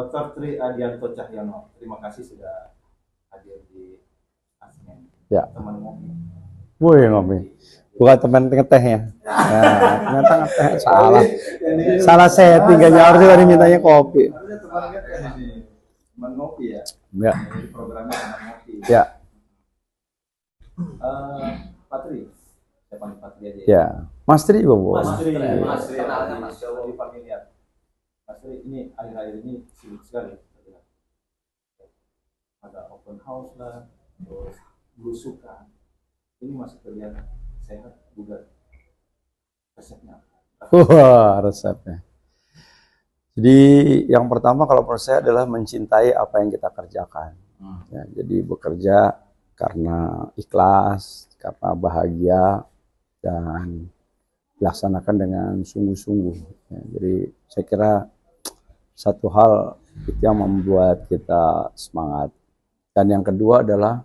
Dr. Tri Adianto Cahyono, terima kasih sudah hadir di Asmen. Ya. Teman ngopi. Woi ngopi. Bukan teman ngeteh ya. Nah, ternyata ngeteh salah. Salah setting kayaknya harusnya tadi mintanya kopi. Harusnya teman ngeteh ini. Teman ngopi ya. Ya. Jadi programnya teman ngopi. Ya. Patri. Saya panggil Patri aja. Ya. Mas Tri juga boleh. Mas Tri. Lebih familiar. Mas Tri ini akhir-akhir ini sibuk sekali. Ada open house lah, terus belusukan. Ini masuk kegiatan sehat juga. Resepnya. Wah, resepnya. Jadi yang pertama kalau menurut saya adalah mencintai apa yang kita kerjakan. Ya, jadi bekerja karena ikhlas, karena bahagia, dan dilaksanakan dengan sungguh-sungguh. Ya, jadi saya kira satu hal itu yang membuat kita semangat. Dan yang kedua adalah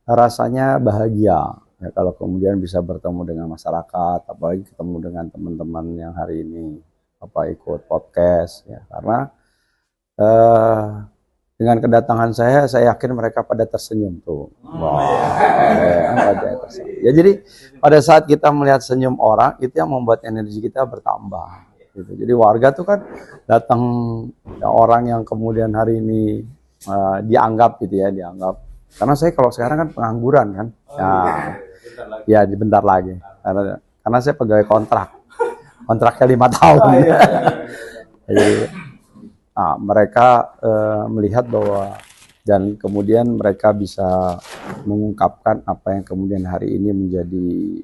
rasanya bahagia. Ya, kalau kemudian bisa bertemu dengan masyarakat, apalagi ketemu dengan teman-teman yang hari ini ikut podcast, ya, karena dengan kedatangan saya yakin mereka pada tersenyum tuh. Ya, jadi pada saat kita melihat senyum orang, itu yang membuat energi kita bertambah. Gitu. Jadi warga tuh kan datang ya, orang yang kemudian hari ini dianggap gitu ya, dianggap. Karena saya kalau sekarang kan pengangguran kan, ya bentar lagi. Karena saya pegawai kontraknya 5 tahun. Jadi mereka melihat bahwa dan kemudian mereka bisa mengungkapkan apa yang kemudian hari ini menjadi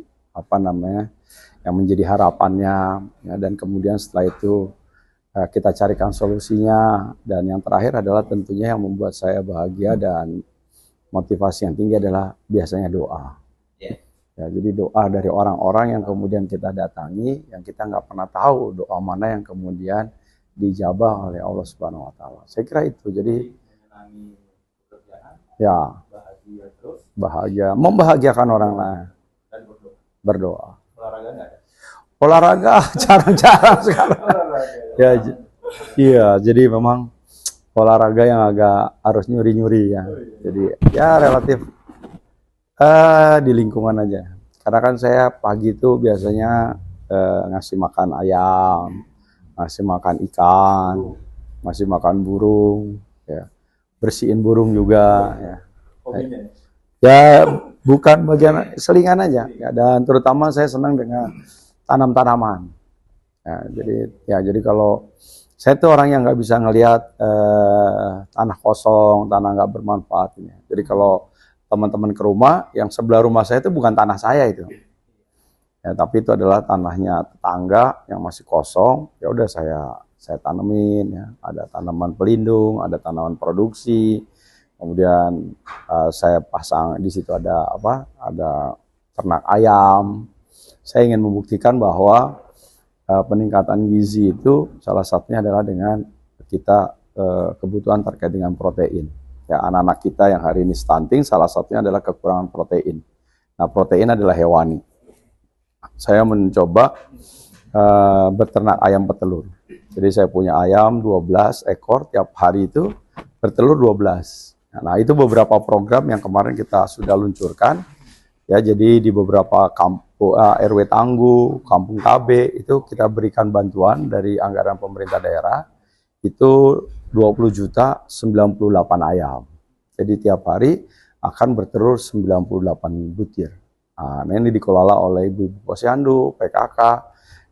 yang menjadi harapannya, ya, dan kemudian setelah itu kita carikan solusinya, dan yang terakhir adalah tentunya yang membuat saya bahagia dan motivasi yang tinggi adalah biasanya doa. Ya, jadi doa dari orang-orang yang kemudian kita datangi, yang kita nggak pernah tahu doa mana yang kemudian dijabah oleh Allah Subhanahu Wa Taala. Saya kira itu. Jadi ya bahagia, membahagiakan orang lain, berdoa. Olahraga nggak ada? Olahraga jarang-jarang sekarang. Ya, iya. Jadi memang olahraga yang agak harus nyuri-nyuri ya. Jadi ya relatif di lingkungan aja. Karena kan saya pagi itu biasanya ngasih makan ayam, ngasih makan ikan, ngasih makan burung, ya. Bersihin burung juga, ya. Ya bukan bagian selingan aja, ya. Dan terutama saya senang dengan tanam-tanaman. Ya, jadi kalau saya tuh orang yang nggak bisa ngelihat tanah kosong, tanah nggak bermanfaat. Ya. Jadi kalau teman-teman ke rumah, yang sebelah rumah saya itu bukan tanah saya itu. Ya, tapi itu adalah tanahnya tetangga yang masih kosong. Ya udah saya tanemin, ya. Ada tanaman pelindung, ada tanaman produksi. Kemudian saya pasang di situ ada Ada ternak ayam. Saya ingin membuktikan bahwa peningkatan gizi itu salah satunya adalah dengan kita kebutuhan terkait dengan protein. Ya, anak-anak kita yang hari ini stunting salah satunya adalah kekurangan protein. Nah, protein adalah hewani. Saya mencoba berternak ayam petelur. Jadi saya punya ayam 12 ekor, tiap hari itu bertelur 12. Nah, itu beberapa program yang kemarin kita sudah luncurkan. Ya, jadi di beberapa kampung RW Tangguh, Kampung KB itu kita berikan bantuan dari anggaran pemerintah daerah. Itu 20 juta 98 ayam. Jadi tiap hari akan bertelur 98 butir. Nah, ini dikelola oleh Ibu Posyandu, PKK,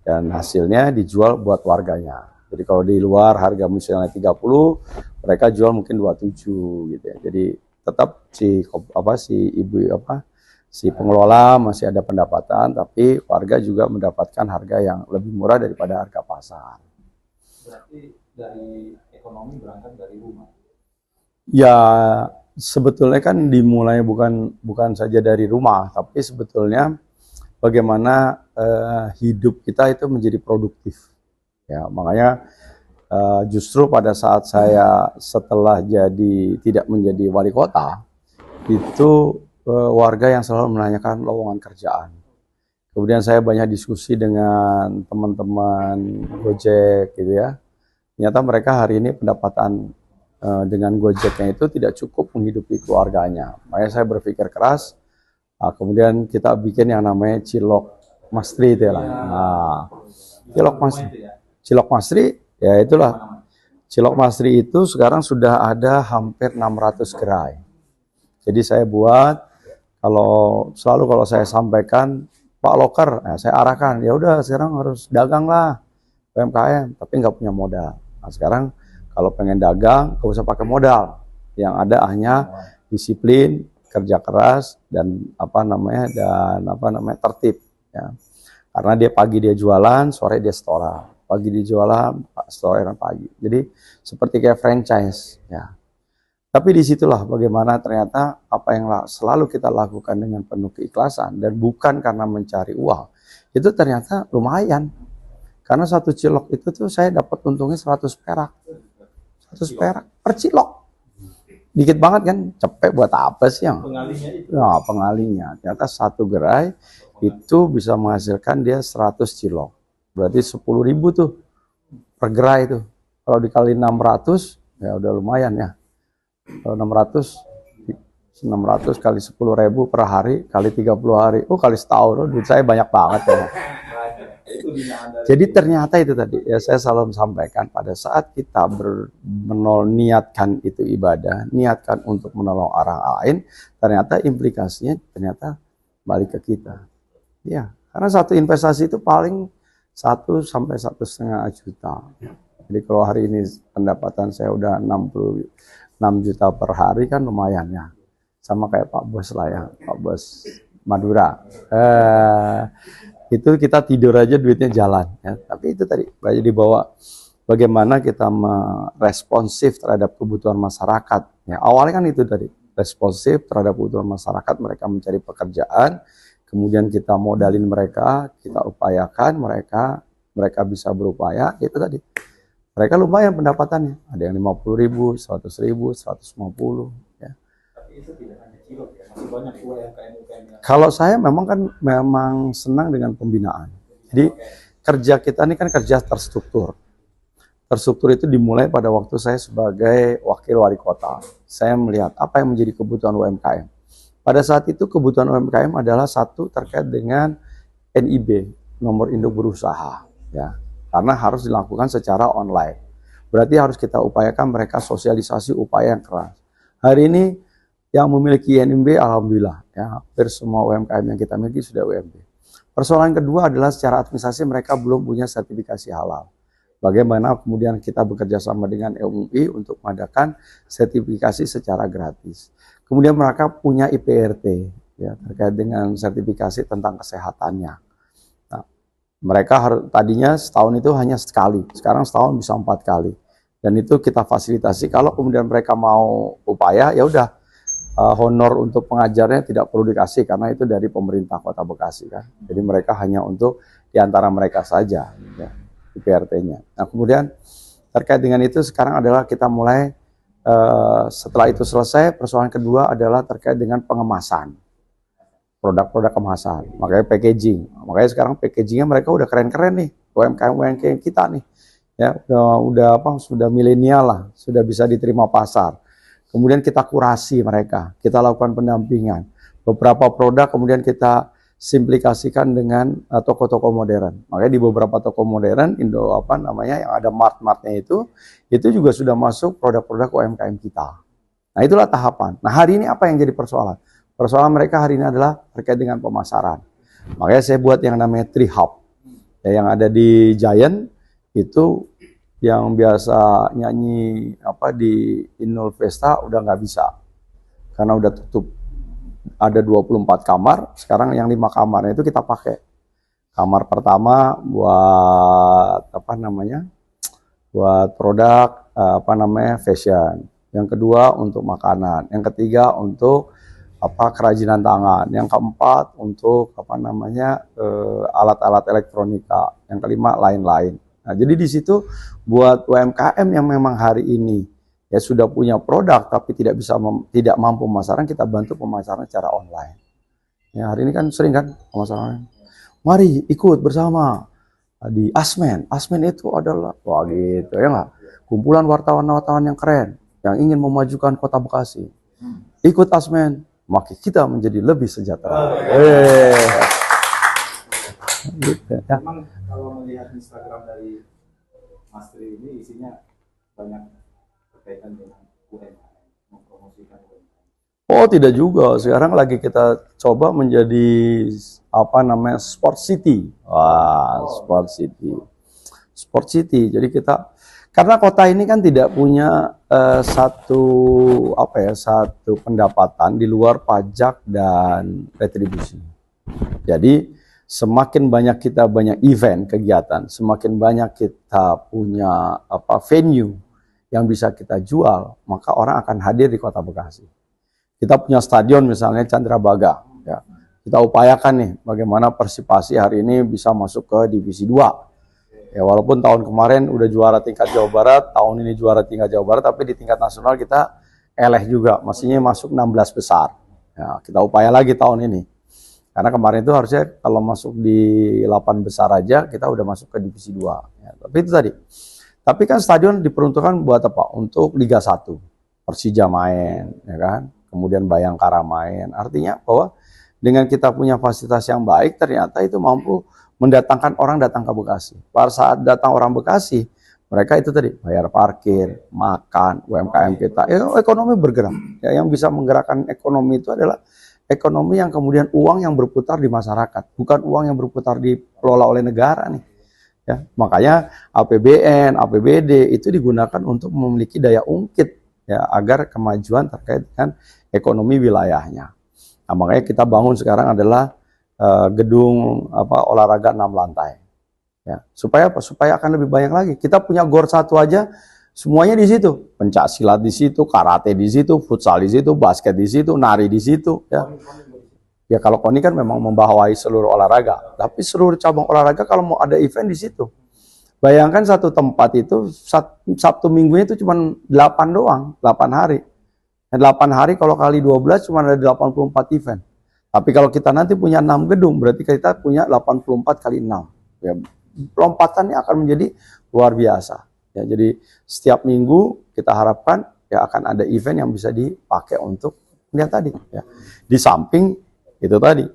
dan hasilnya dijual buat warganya. Jadi kalau di luar harga misalnya 30, mereka jual mungkin 27 gitu ya. Jadi tetap si pengelola masih ada pendapatan, tapi warga juga mendapatkan harga yang lebih murah daripada harga pasar. Berarti dari ekonomi berangkat dari rumah? Ya, sebetulnya kan dimulai bukan saja dari rumah, tapi sebetulnya bagaimana hidup kita itu menjadi produktif. Ya, makanya justru pada saat saya setelah tidak menjadi wali kota, itu warga yang selalu menanyakan lowongan kerjaan. Kemudian saya banyak diskusi dengan teman-teman Gojek gitu ya. ternyata mereka hari ini pendapatan dengan Gojeknya itu tidak cukup menghidupi keluarganya. Makanya saya berpikir keras, kemudian kita bikin yang namanya Cilok Mastri itu ya. Nah, Cilok Mastri, ya itulah. Cilok Mastri itu sekarang sudah ada hampir 600 gerai. Jadi saya buat, kalau saya sampaikan, Pak Loker, saya arahkan, ya udah sekarang harus dagang lah, UMKM, tapi nggak punya modal. Nah sekarang kalau pengen dagang, nggak usah pakai modal. Yang ada hanya disiplin, kerja keras, dan tertib. Ya. Karena pagi dia jualan, sore dia setoran. Pagi dia jualan, setoran pagi. Jadi seperti kayak franchise. Ya. Tapi disitulah bagaimana ternyata apa yang selalu kita lakukan dengan penuh keikhlasan dan bukan karena mencari uang. Itu ternyata lumayan. Karena satu cilok itu tuh saya dapat untungnya 100 perak. 100 perak per cilok. Dikit banget kan, cepet buat apa sih yang? Pengalinya itu. Nah, pengalinya. Ternyata satu gerai itu bisa menghasilkan dia 100 cilok. Berarti 10.000 tuh per gerai tuh. Kalau dikali 600, ya udah lumayan ya. Kalau 600 kali 10.000 per hari, kali 30 hari. Kali setahun, duit saya banyak banget ya. Jadi ternyata itu tadi ya saya selalu sampaikan pada saat kita niatkan itu ibadah, niatkan untuk menolong orang lain, ternyata implikasinya ternyata balik ke kita. Ya, karena satu investasi itu paling 1 sampai 1,5 juta. Jadi kalau hari ini pendapatan saya udah 66 juta per hari kan lumayan ya. Sama kayak Pak Bos lah ya, Pak Bos Madura. Itu kita tidur aja duitnya jalan ya. Tapi itu tadi jadi bawa bagaimana kita responsif terhadap kebutuhan masyarakat ya. Awalnya kan itu tadi responsif terhadap kebutuhan masyarakat, mereka mencari pekerjaan, kemudian kita modalin mereka, kita upayakan mereka bisa berupaya, itu tadi mereka lumayan pendapatannya, ada yang 50.000, 100.000, 150 ya. Tapi itu tidak hanya cilok ya, masih banyak UMKM. Kalau saya memang senang dengan pembinaan. Jadi kerja kita ini kan kerja terstruktur. Terstruktur itu dimulai pada waktu saya sebagai wakil wali kota. Saya melihat apa yang menjadi kebutuhan UMKM. Pada saat itu kebutuhan UMKM adalah satu terkait dengan NIB, nomor induk berusaha, ya. Karena harus dilakukan secara online. Berarti harus kita upayakan mereka sosialisasi upaya yang keras. Hari ini yang memiliki NIB, alhamdulillah, ya, hampir semua UMKM yang kita miliki sudah UMB. Persoalan kedua adalah secara administrasi mereka belum punya sertifikasi halal. Bagaimana kemudian kita bekerja sama dengan MUI untuk mengadakan sertifikasi secara gratis. Kemudian mereka punya IPRT, ya, terkait dengan sertifikasi tentang kesehatannya. Nah, mereka tadinya setahun itu hanya sekali, sekarang setahun bisa 4 kali. Dan itu kita fasilitasi. Kalau kemudian mereka mau upaya, ya udah. Honor untuk pengajarnya tidak perlu dikasih karena itu dari pemerintah Kota Bekasi kan. Jadi mereka hanya untuk diantara mereka saja ya, IPRT-nya. Nah kemudian terkait dengan itu sekarang adalah kita mulai setelah itu selesai, persoalan kedua adalah terkait dengan pengemasan produk-produk kemasan, makanya packaging. Makanya sekarang packagingnya mereka udah keren-keren nih, UMKM kita nih ya, sudah milenial lah, sudah bisa diterima pasar. Kemudian kita kurasi mereka, kita lakukan pendampingan. Beberapa produk kemudian kita simplikasikan dengan toko-toko modern. Makanya di beberapa toko modern, yang ada mart-martnya itu juga sudah masuk produk-produk UMKM kita. Nah itulah tahapan. Nah hari ini apa yang jadi persoalan? Persoalan mereka hari ini adalah terkait dengan pemasaran. Makanya saya buat yang namanya Tree Hub. Ya, yang ada di Giant itu yang biasa nyanyi di Inul Vesta udah nggak bisa karena udah tutup. Ada 24 kamar, sekarang yang 5 kamarnya itu kita pakai. Kamar pertama buat buat produk fashion. Yang kedua untuk makanan, yang ketiga untuk kerajinan tangan, yang keempat untuk alat-alat elektronika, yang kelima lain-lain. Nah, jadi di situ buat UMKM yang memang hari ini ya sudah punya produk tapi tidak mampu pemasaran, kita bantu pemasaran secara online. Ya, hari ini kan sering kan pemasaran. Mari ikut bersama di Asmen. Asmen itu adalah gitu ya nggak? kumpulan wartawan-wartawan yang keren, yang ingin memajukan kota Bekasi. Ikut Asmen, maka kita menjadi lebih sejahtera. Gitu, ya. Memang kalau melihat Instagram dari Mas Tri ini isinya banyak berkaitan dengan UMKM, mempromosikan UMKM. Oh, tidak juga. Sekarang lagi kita coba menjadi apa namanya Sport City. Wah, Sport City. Sport City. Jadi kita karena kota ini kan tidak punya satu pendapatan di luar pajak dan retribusi. Jadi semakin banyak kita banyak event kegiatan, semakin banyak kita punya venue yang bisa kita jual, maka orang akan hadir di Kota Bekasi. Kita punya stadion misalnya Candrabaga, ya. Kita upayakan nih bagaimana Persipasi hari ini bisa masuk ke divisi 2. Ya, walaupun tahun kemarin udah juara tingkat Jawa Barat, tahun ini juara tingkat Jawa Barat, tapi di tingkat nasional kita eleh juga, mestinya masuk 16 besar. Ya, kita upaya lagi tahun ini. Karena kemarin itu harusnya kalau masuk di 8 besar aja, kita udah masuk ke divisi 2. Ya, tapi itu tadi. Tapi kan stadion diperuntukkan buat apa? Untuk Liga 1. Persija main, ya kan? Kemudian Bayangkara main. Artinya bahwa dengan kita punya fasilitas yang baik, ternyata itu mampu mendatangkan orang datang ke Bekasi. Pada saat datang orang Bekasi, mereka itu tadi bayar parkir, makan, UMKM kita. Ya, ekonomi bergerak. Ya, yang bisa menggerakkan ekonomi itu adalah ekonomi yang kemudian uang yang berputar di masyarakat, bukan uang yang berputar dikelola oleh negara nih. Ya, makanya APBN, APBD itu digunakan untuk memiliki daya ungkit ya agar kemajuan terkait dengan ekonomi wilayahnya. Nah, makanya kita bangun sekarang adalah gedung olahraga 6 lantai. Ya, supaya apa? Supaya akan lebih banyak lagi. Kita punya GOR 1 aja semuanya di situ, pencak silat di situ, karate di situ, futsal di situ, basket di situ, nari di situ. Ya, ya kalau KONI kan memang membawai seluruh olahraga, tapi seluruh cabang olahraga kalau mau ada event di situ. Bayangkan satu tempat itu Sabtu Minggunya itu cuma 8 doang, 8 hari. 8 hari kalau kali 12 cuma ada 84 event. Tapi kalau kita nanti punya 6 gedung, berarti kita punya 84 kali 6. Ya, lompatannya akan menjadi luar biasa. Ya, jadi setiap minggu kita harapkan ya akan ada event yang bisa dipakai untuk lihat tadi. Ya. Di samping itu tadi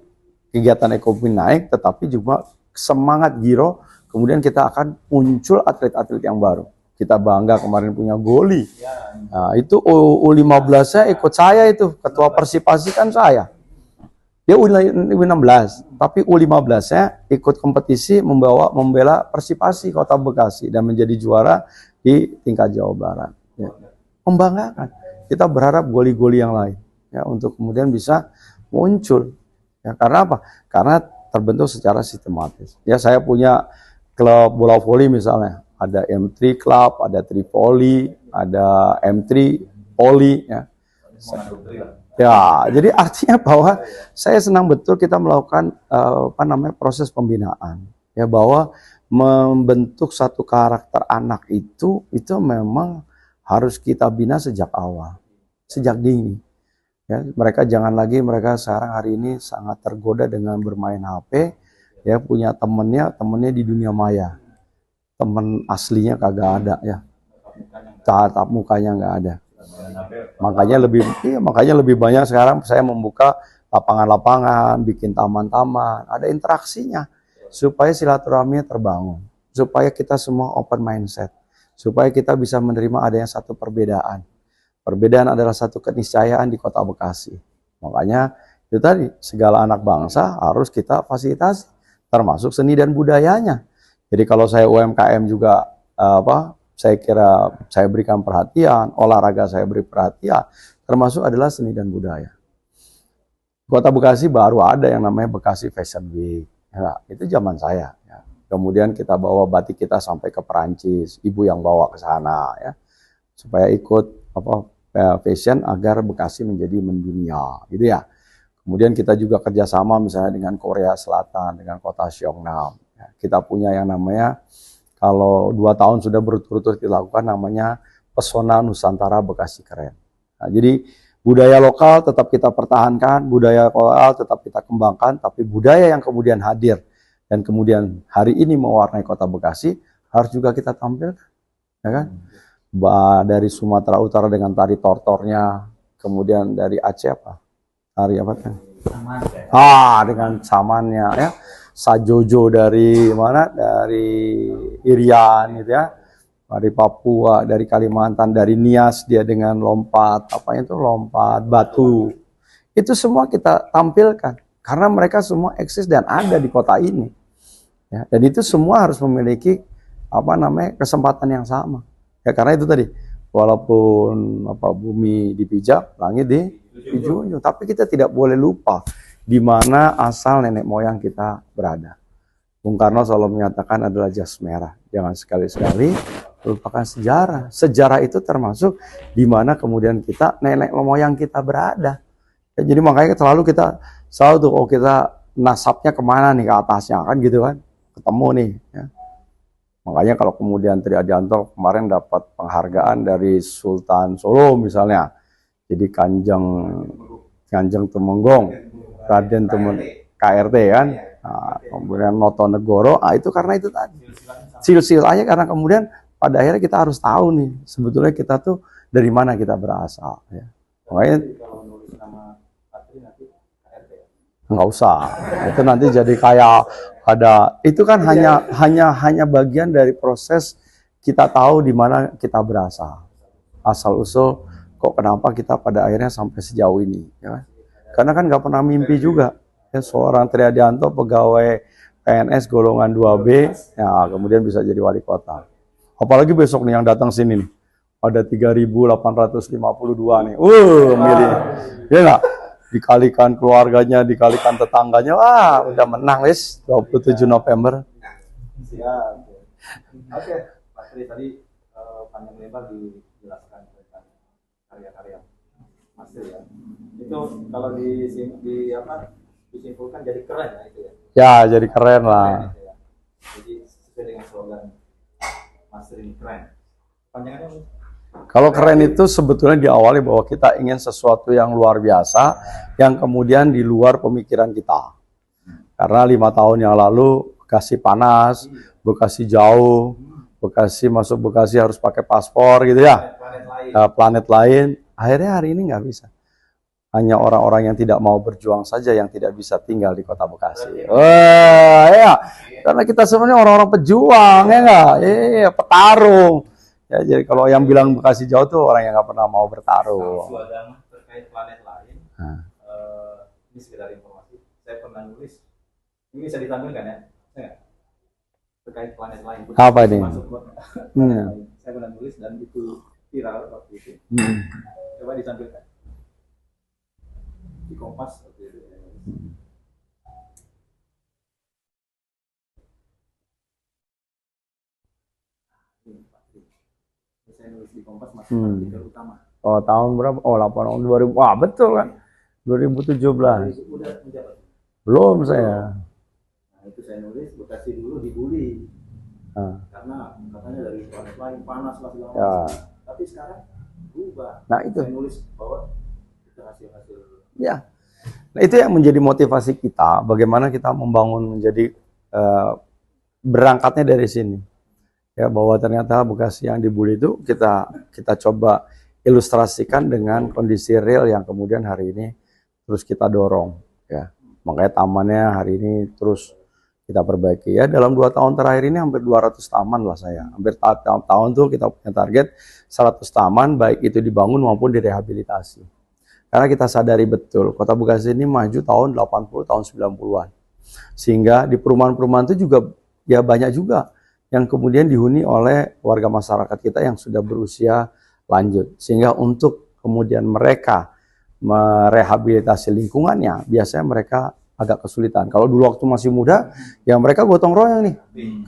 kegiatan ekonomi naik, tetapi juga semangat giro. Kemudian kita akan muncul atlet-atlet yang baru. Kita bangga kemarin punya Goli. Nah, itu U15-nya ikut saya itu, ketua Persipasi kan saya. Dia U16, tapi U15-nya ikut kompetisi membela Persipasi Kota Bekasi dan menjadi juara di tingkat Jawa Barat. Ya. Membanggakan. Kita berharap goli-goli yang lain ya untuk kemudian bisa muncul. Ya, karena apa? Karena terbentuk secara sistematis. Ya, saya punya klub bola voli misalnya, ada M3 Club, ada Tripoli, ada M3 Poli ya. Ya, jadi artinya bahwa saya senang betul kita melakukan proses pembinaan. Ya, bahwa membentuk satu karakter anak itu memang harus kita bina sejak awal, sejak dini. Ya, mereka sekarang hari ini sangat tergoda dengan bermain HP, ya punya temennya di dunia maya. Temen aslinya kagak ada ya. Tatap mukanya nggak ada. Makanya lebih banyak sekarang saya membuka lapangan-lapangan, bikin taman-taman, ada interaksinya supaya silaturahmi terbangun, supaya kita semua open mindset, supaya kita bisa menerima adanya satu perbedaan. Perbedaan adalah satu keniscayaan di Kota Bekasi. Makanya itu tadi segala anak bangsa harus kita fasilitasi, termasuk seni dan budayanya. Jadi kalau saya UMKM juga saya kira saya berikan perhatian, olahraga saya beri perhatian, termasuk adalah seni dan budaya. Kota Bekasi baru ada yang namanya Bekasi Fashion Week, ya, itu zaman saya. Ya. Kemudian kita bawa batik kita sampai ke Perancis, ibu yang bawa ke sana, ya, supaya ikut fashion agar Bekasi menjadi mendunia, gitu ya. Kemudian kita juga kerjasama misalnya dengan Korea Selatan, dengan kota Seongnam. Ya, kita punya yang namanya kalau 2 tahun sudah berturut-turut dilakukan namanya Pesona Nusantara Bekasi Keren. Nah, jadi budaya lokal tetap kita pertahankan, budaya lokal tetap kita kembangkan, tapi budaya yang kemudian hadir dan kemudian hari ini mewarnai Kota Bekasi harus juga kita tampilkan, ya kan? Dari Sumatera Utara dengan tari tortornya, kemudian dari Aceh apa? Tari apa kan? Dengan samannya ya. Sajojo dari mana? Dari Irian gitu ya. Dari Papua, dari Kalimantan, dari Nias dia dengan lompat, apa itu lompat batu. Itu semua kita tampilkan karena mereka semua eksis dan ada di kota ini. Ya, dan itu semua harus memiliki kesempatan yang sama. Ya karena itu tadi, walaupun bumi dipijak, langit dijunjung, tapi kita tidak boleh lupa di mana asal nenek moyang kita berada. Bung Karno selalu menyatakan adalah jas merah. Jangan sekali-sekali melupakan sejarah. Sejarah itu termasuk di mana kemudian nenek moyang kita berada. Ya, jadi makanya kita selalu tuh, kita nasabnya kemana nih, ke atasnya kan gitu kan, ketemu nih. Ya. Makanya kalau kemudian Tri Adianto kemarin dapat penghargaan dari Sultan Solo misalnya, jadi Kanjeng Tumenggung, Raden KRT kan. Nah, kemudian Notonegoro, itu karena itu tadi silsilahnya, karena kemudian pada akhirnya kita harus tahu nih sebetulnya kita tuh dari mana kita berasal ya. Makanya kalau nulis nama Patri nanti KRT ya? nggak usah, itu nanti jadi kayak itu kan hanya bagian dari proses kita tahu di mana kita berasal, asal usul kok kenapa kita pada akhirnya sampai sejauh ini ya. Karena kan nggak pernah mimpi juga. Ya, seorang Tri Adianto pegawai PNS golongan 2B, ya kemudian bisa jadi wali kota. Apalagi besok nih yang datang sini nih, ada 3.852 nih. Milih, ya nggak? Dikalikan keluarganya, dikalikan tetangganya, wah udah menang wis 27 November. Siap. Oke, Pak Tri tadi panjang lebar dijelaskan tentang karya-karya Mas Tri ya. Itu kalau disimpulkan jadi keren ya itu ya. Ya, jadi keren lah. Keren, ya. Jadi sesuai dengan slogan Mas Tri keren. Panjangannya kalau keren itu sebetulnya diawali bahwa kita ingin sesuatu yang luar biasa, yang kemudian di luar pemikiran kita. Karena 5 tahun yang lalu Bekasi panas, Bekasi jauh, masuk Bekasi harus pakai paspor gitu ya. Planet lain. Akhirnya hari ini nggak bisa. Hanya orang-orang yang tidak mau berjuang saja yang tidak bisa tinggal di kota Bekasi. Ya, karena kita sebenarnya orang-orang pejuang, ya nggak? Petarung. Ya, jadi kalau yang bilang Bekasi jauh tuh orang yang nggak pernah mau bertarung. Agama terkait planet lain. Ini sekedar informasi. Saya pernah nulis. Ini bisa ditampilkan ya? Terkait planet lain. Apa ini? Saya pernah nulis dan itu viral waktu itu. Coba ditampilkan. Di Kompas waktu itu. Saya nulis di Kompas masih artikel utama. Oh, tahun berapa? Oh, 8 tahun 2000. Wah, betul kan? 2017. Udah menjabat. Belum saya. Nah, itu saya nulis Bekasi dulu dibully. Karena katanya dari planet lain panas lah segala macam. Tapi sekarang berubah. Nah, itu. Saya nulis bahwa kita hasil-hasil. Ya. Nah, itu yang menjadi motivasi kita, bagaimana kita membangun menjadi berangkatnya dari sini. Ya, bahwa ternyata Bekasi yang dibully itu kita coba ilustrasikan dengan kondisi real yang kemudian hari ini terus kita dorong ya. Makanya tamannya hari ini terus kita perbaiki ya. Dalam 2 tahun terakhir ini hampir 200 taman lah saya. Hampir tahun tuh kita punya target 100 taman, baik itu dibangun maupun direhabilitasi. Karena kita sadari betul kota Bekasi ini maju tahun 80, tahun 90-an. Sehingga di perumahan-perumahan itu juga ya banyak juga yang kemudian dihuni oleh warga masyarakat kita yang sudah berusia lanjut. Sehingga untuk kemudian mereka merehabilitasi lingkungannya, biasanya mereka agak kesulitan. Kalau dulu waktu masih muda, ya mereka gotong royong nih.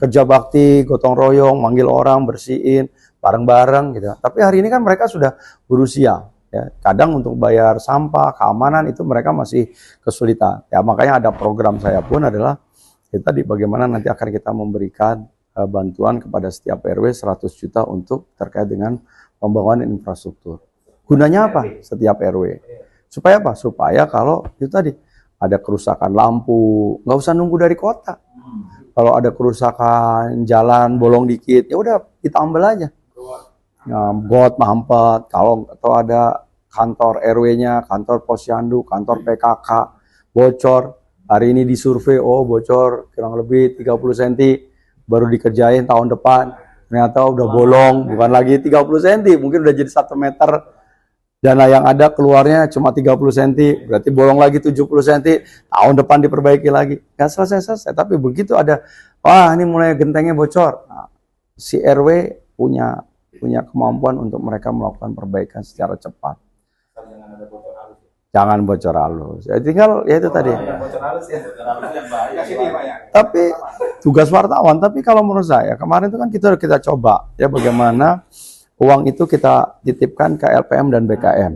Kerja bakti, gotong royong, manggil orang, bersihin, bareng-bareng gitu. Tapi hari ini kan mereka sudah berusia. Ya, kadang untuk bayar sampah, keamanan itu mereka masih kesulitan. Ya, makanya ada program saya pun adalah tadi bagaimana nanti akan kita memberikan bantuan kepada setiap RW 100 juta untuk terkait dengan pembangunan infrastruktur. Gunanya apa? Setiap RW. Supaya apa? Supaya kalau itu tadi ada kerusakan lampu, nggak usah nunggu dari kota. Kalau ada kerusakan jalan bolong dikit, ya udah kita ambil aja. got mampet, kalau atau ada kantor RW-nya, kantor posyandu, kantor PKK bocor. Hari ini disurvei, oh bocor kurang lebih 30 cm, baru dikerjain tahun depan. Ternyata udah bolong, bukan lagi 30 cm, mungkin udah jadi 1 meter. Dana yang ada keluarnya cuma 30 cm, berarti bolong lagi 70 cm, tahun depan diperbaiki lagi. Nggak selesai-selesai, tapi begitu ada, wah ini mulai gentengnya bocor. Nah, si RW punya kemampuan untuk mereka melakukan perbaikan secara cepat. Jangan ada bocor halus. Jangan bocor halus. Ya tinggal ya itu tadi. Bocor halus ya. Bocor halus yang bahaya. Tapi tugas wartawan, tapi kalau menurut saya kemarin itu kan kita coba ya bagaimana uang itu kita titipkan ke LPM dan BKM.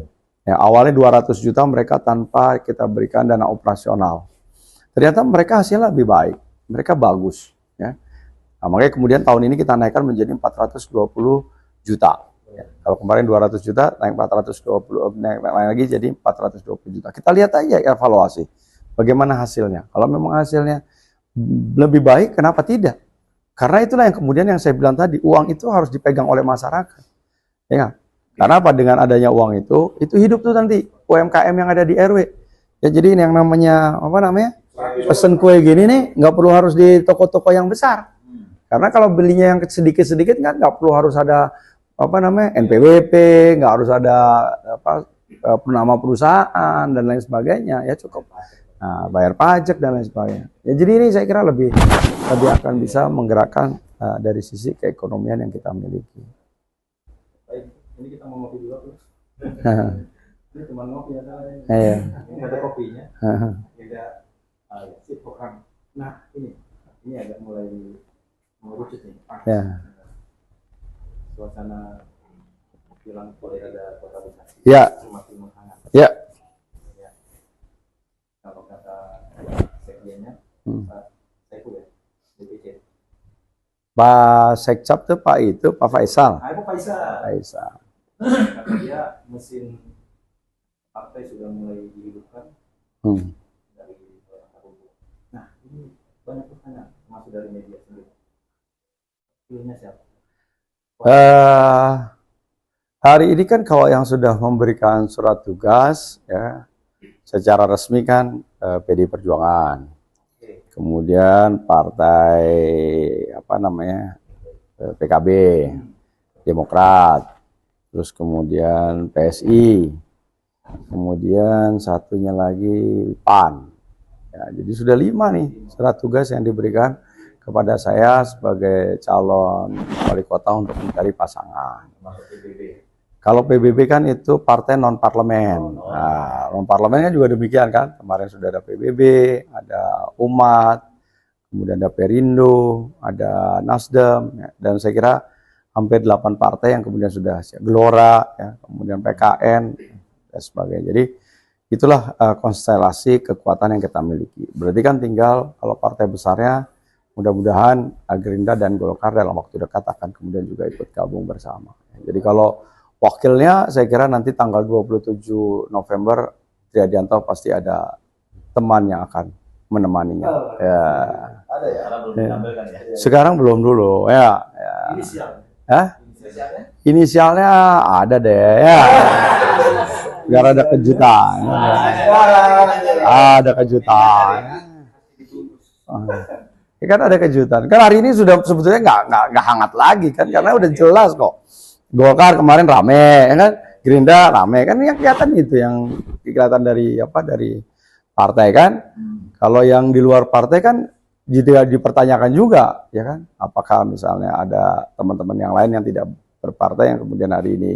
Ya, awalnya 200 juta mereka tanpa kita berikan dana operasional. Ternyata mereka hasilnya lebih baik. Mereka bagus ya. Nah, makanya kemudian tahun ini kita naikkan menjadi 420 juta. Ya, kalau kemarin 200 juta, naik 420, naik lagi jadi 420 juta. Kita lihat aja evaluasi bagaimana hasilnya. Kalau memang hasilnya lebih baik, kenapa tidak? Karena itulah yang kemudian yang saya bilang tadi, uang itu harus dipegang oleh masyarakat. Ya, karena apa? Dengan adanya uang itu hidup tuh nanti UMKM yang ada di RW. Ya jadi ini yang namanya pesen kue gini nih nggak perlu harus di toko-toko yang besar. Karena kalau belinya yang sedikit-sedikit nggak perlu harus ada NPWP, nggak harus ada nama perusahaan dan lain sebagainya, ya cukup bayar pajak dan lain sebagainya. Ya jadi ini saya kira lebih akan bisa menggerakkan dari sisi keekonomian yang kita miliki. Baik, ini kita mau ngopi dulu tuh. Ini cuma ngopi ya saya. Iya. Ini ada kopinya. Beda sip program. Nah ini agak mulai mengerucut nih. Ya. Suasana bilang boleh ada kota besar. Ya. Semakin menghangat. Ya. Ya. Kalau kata sekjennya, Pak Saiful ya, DPC. Pak Sekcap tuh Pak Faisal. Pak Faisal. Faisal. Kata dia mesin partai sudah mulai dihidupkan dari akar rumput. Nah ini banyak pertanyaan termasuk dari media sendiri. Pilihnya siapa? Hari ini kan kalau yang sudah memberikan surat tugas ya secara resmi kan PD Perjuangan, kemudian partai PKB, Demokrat, terus kemudian PSI, kemudian satunya lagi PAN. Ya, jadi sudah 5 nih surat tugas yang diberikan kepada saya sebagai calon wali kota untuk mencari pasangan. Kalau PBB kan itu partai non parlemen. Nah, non parlemen kan juga demikian kan. Kemarin sudah ada PBB, ada Umat, kemudian ada Perindo, ada Nasdem, ya. Dan saya kira hampir 8 partai yang kemudian sudah Gelora, ya, kemudian PKN dan sebagainya. Jadi itulah konstelasi kekuatan yang kita miliki. Berarti kan tinggal kalau partai besarnya mudah-mudahan Gerindra dan Golkar dalam waktu dekat akan kemudian juga ikut gabung bersama. Jadi kalau wakilnya saya kira nanti tanggal 27 November Triadianto pasti ada teman yang akan menemaninya. Ya. Ada ya? Sekarang belum dulu. Ya. Inisialnya ada deh. Ya. Biar ada kejutan. Ada kejutan. Ya kan ada kejutan. Kan hari ini sudah sebetulnya nggak hangat lagi kan karena udah jelas kok. Golkar kemarin rame, ya kan? Gerindra rame kan yang kelihatan itu yang kelihatan dari partai kan. Kalau yang di luar partai kan juga dipertanyakan juga, ya kan? Apakah misalnya ada teman-teman yang lain yang tidak berpartai yang kemudian hari ini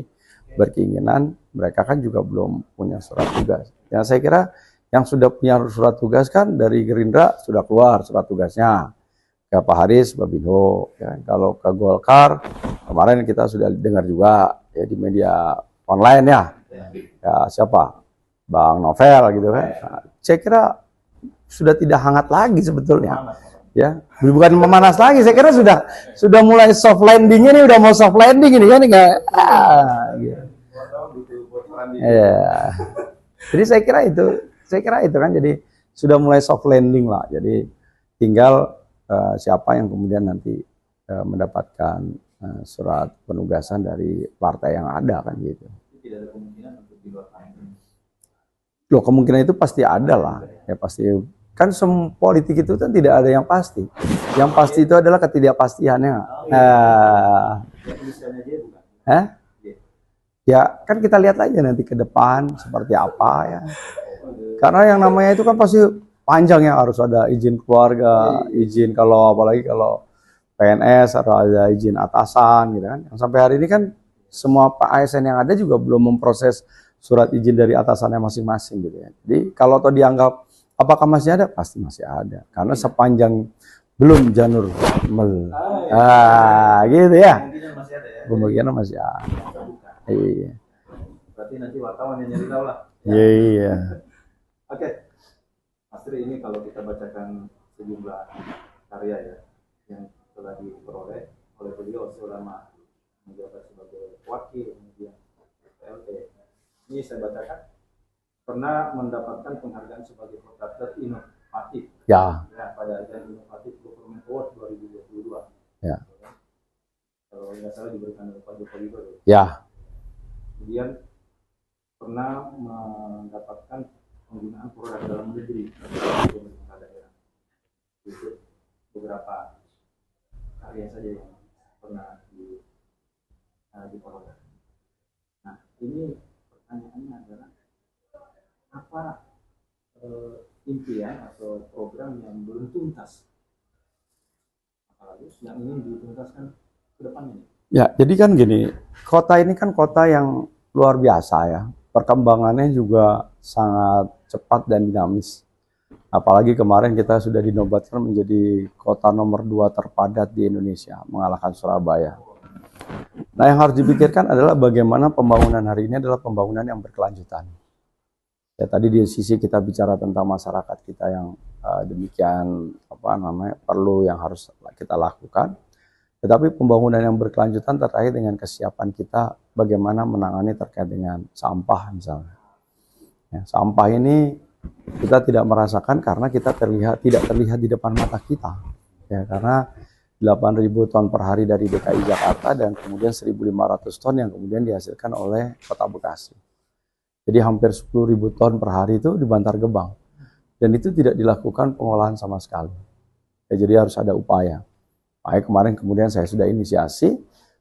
berkeinginan, mereka kan juga belum punya surat tugas. Ya saya kira yang sudah punya surat tugas kan dari Gerindra sudah keluar surat tugasnya ke Pak Haris Babinho. Ya. Kalau ke Golkar kemarin kita sudah dengar juga ya di media online ya siapa Bang Novel gitu kan. Nah, saya kira sudah tidak hangat lagi sebetulnya. Ya bukan memanas lagi. Saya kira sudah mulai soft landing ini udah mau soft landing ini kan enggak. Gitu. Ya. Jadi saya kira itu kan jadi sudah mulai soft landing lah. Jadi tinggal siapa yang kemudian nanti mendapatkan surat penugasan dari partai yang ada kan gitu. Tidak ada kemungkinan untuk di luar kampanye. Loh, kemungkinan itu pasti ada lah. Ya pasti. Kan semua politik itu kan tidak ada yang pasti. Yang pasti itu adalah ketidakpastiannya. Ya kan kita lihat aja nanti ke depan seperti apa ya. Karena yang namanya itu kan pasti panjang ya, harus ada izin keluarga, izin kalau apalagi kalau PNS atau ada izin atasan gitu kan. Yang sampai hari ini kan semua ASN yang ada juga belum memproses surat izin dari atasannya masing-masing gitu ya. Jadi kalau toh dianggap apakah masih ada? Pasti masih ada. Karena sepanjang belum janur gitu ya. Kemungkinan masih ada. Iya. Berarti nanti wartawan yang nyari tahu lah. Iya. Oke. Mas Tri, ini kalau kita bacakan sejumlah karya ya yang telah diperoleh oleh beliau selama menjabat sebagai wakil kemudian PLT. Ini saya bacakan, pernah mendapatkan penghargaan sebagai kota terinovatif Ya. Pada ajang inovatif Government Award 2022. Ya. Kalau nggak salah diberikan oleh Pak Jokowi Widodo. Ya. Kemudian pernah mendapatkan penggunaan produk dalam negeri dari pemerintah daerah. Itu beberapa karya saja yang pernah diperoleh. Nah, ini pertanyaannya adalah apa impian atau program yang belum tuntas, apalagi yang ingin dituntaskan ke depannya? Ya, jadi kan gini, kota ini kan kota yang luar biasa ya, perkembangannya juga sangat cepat dan dinamis. Apalagi kemarin kita sudah dinobatkan menjadi kota nomor 2 terpadat di Indonesia, mengalahkan Surabaya. Nah, yang harus dipikirkan adalah bagaimana pembangunan hari ini adalah pembangunan yang berkelanjutan. Ya, tadi di sisi kita bicara tentang masyarakat kita yang demikian perlu yang harus kita lakukan. Tetapi pembangunan yang berkelanjutan terkait dengan kesiapan kita bagaimana menangani terkait dengan sampah misalnya. Ya, sampah ini kita tidak merasakan karena kita tidak terlihat di depan mata kita. Ya, karena 8.000 ton per hari dari DKI Jakarta dan kemudian 1.500 ton yang kemudian dihasilkan oleh Kota Bekasi. Jadi hampir 10.000 ton per hari itu di Bantar Gebang. Dan itu tidak dilakukan pengolahan sama sekali. Ya, jadi harus ada upaya. Makanya kemarin kemudian saya sudah inisiasi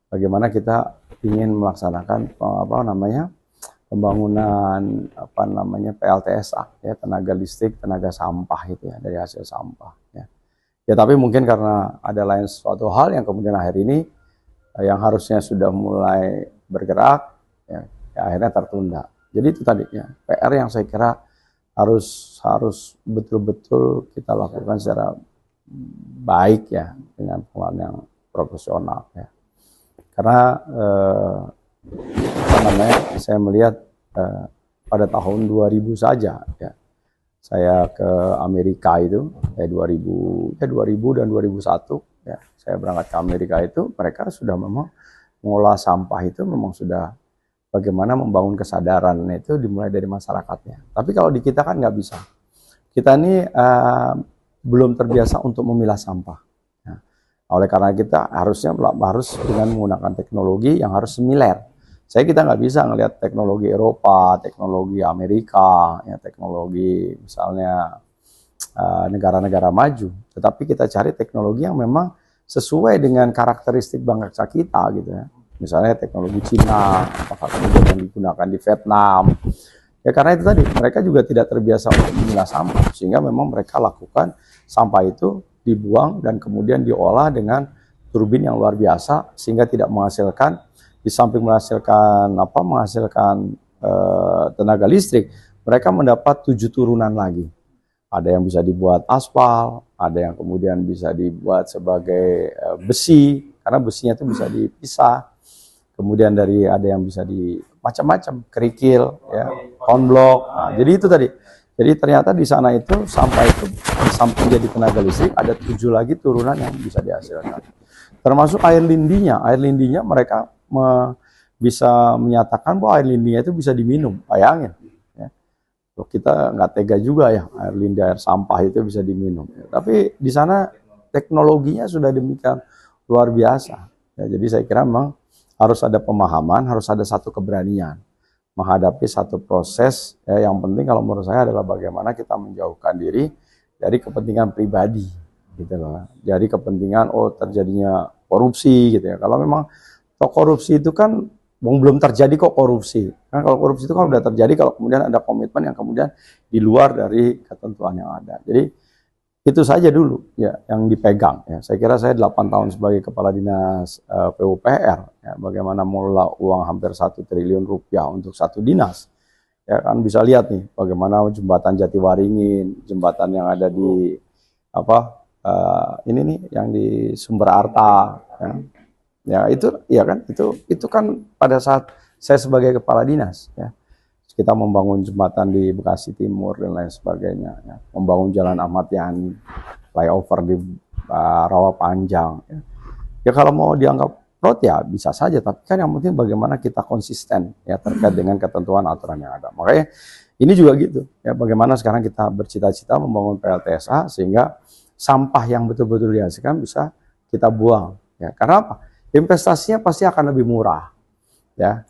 bagaimana kita ingin melaksanakan pembangunan PLTSA ya, tenaga listrik, tenaga sampah itu ya, dari hasil sampah ya. Ya tapi mungkin karena ada lain suatu hal yang kemudian akhir ini yang harusnya sudah mulai bergerak ya akhirnya tertunda. Jadi itu tadi ya, PR yang saya kira harus betul-betul kita lakukan secara baik ya, dengan pengelolaan yang profesional ya. Karena saya melihat pada tahun 2000 saja ya, saya ke Amerika itu 2000 dan 2001 ya, saya berangkat ke Amerika itu mereka sudah memang mengolah sampah itu memang sudah bagaimana membangun kesadaran itu dimulai dari masyarakatnya. Tapi kalau di kita kan nggak bisa. Kita ini belum terbiasa untuk memilah sampah. Ya. Oleh karena kita harus dengan menggunakan teknologi yang harus similar. Kita nggak bisa ngelihat teknologi Eropa, teknologi Amerika, ya, teknologi misalnya negara-negara maju. Tetapi kita cari teknologi yang memang sesuai dengan karakteristik bangsa kita gitu ya. Misalnya teknologi Cina, apakah kemudian yang digunakan di Vietnam. Ya karena itu tadi, mereka juga tidak terbiasa untuk memilah sampah, sehingga memang mereka lakukan sampah itu dibuang dan kemudian diolah dengan turbin yang luar biasa, sehingga tidak menghasilkan, di samping menghasilkan tenaga listrik, mereka mendapat 7 turunan lagi. Ada yang bisa dibuat aspal, ada yang kemudian bisa dibuat sebagai besi, karena besinya itu bisa dipisah. Kemudian ada yang bisa di macam-macam, kerikil, ya, konblok. Nah, jadi itu tadi. Jadi ternyata di sana itu sampah itu di samping jadi tenaga listrik ada 7 lagi turunan yang bisa dihasilkan. Termasuk air lindinya. Air lindinya mereka bisa menyatakan bahwa air lindinya itu bisa diminum. Bayangin. Ya. Kita nggak tega juga ya air lindi, air sampah itu bisa diminum. Ya. Tapi di sana teknologinya sudah demikian luar biasa. Ya, jadi saya kira memang harus ada pemahaman, harus ada satu keberanian menghadapi satu proses. Ya, yang penting kalau menurut saya adalah bagaimana kita menjauhkan diri dari kepentingan pribadi, gitu loh. Jadi kepentingan terjadinya korupsi, gitu ya. Kalau memang korupsi itu kan belum terjadi kok korupsi. Kan kalau korupsi itu kan udah terjadi kalau kemudian ada komitmen yang kemudian di luar dari ketentuan yang ada. Jadi itu saja dulu ya yang dipegang ya. Saya kira saya 8 tahun sebagai kepala dinas PUPR ya, bagaimana mengelola uang hampir 1 triliun rupiah untuk satu dinas. Ya kan bisa lihat nih bagaimana jembatan Jatiwaringin, jembatan yang ada di ini nih yang di Sumber Arta ya. Ya itu ya kan itu kan pada saat saya sebagai kepala dinas ya. Kita membangun jembatan di Bekasi Timur dan lain sebagainya, ya. Membangun jalan Ahmad Yani, flyover di Rawa Panjang. Ya kalau mau dianggap fraud ya bisa saja, tapi kan yang penting bagaimana kita konsisten ya terkait dengan ketentuan aturan yang ada. Makanya ini juga gitu, ya bagaimana sekarang kita bercita-cita membangun PLTSA sehingga sampah yang betul-betul dihasilkan bisa kita buang. Ya karena apa? Investasinya pasti akan lebih murah, ya.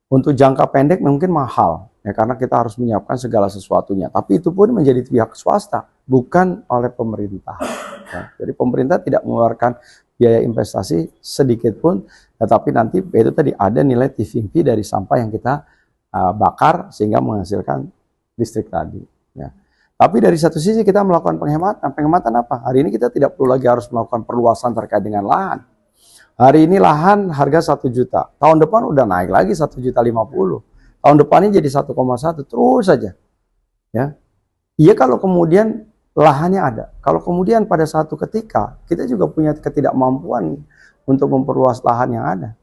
Untuk jangka pendek mungkin mahal, ya karena kita harus menyiapkan segala sesuatunya. Tapi itu pun menjadi pihak swasta, bukan oleh pemerintah. Ya, jadi pemerintah tidak mengeluarkan biaya investasi sedikit pun, tetapi nanti itu tadi ada nilai tipping fee dari sampah yang kita bakar sehingga menghasilkan listrik tadi. Ya. Tapi dari satu sisi kita melakukan penghematan. Penghematan apa? Hari ini kita tidak perlu lagi harus melakukan perluasan terkait dengan lahan. Hari ini lahan harga 1 juta. Tahun depan udah naik lagi 1,50 juta. Tahun depannya jadi 1,1 terus saja. Ya. Iya kalau kemudian lahannya ada. Kalau kemudian pada satu ketika kita juga punya ketidakmampuan untuk memperluas lahan yang ada.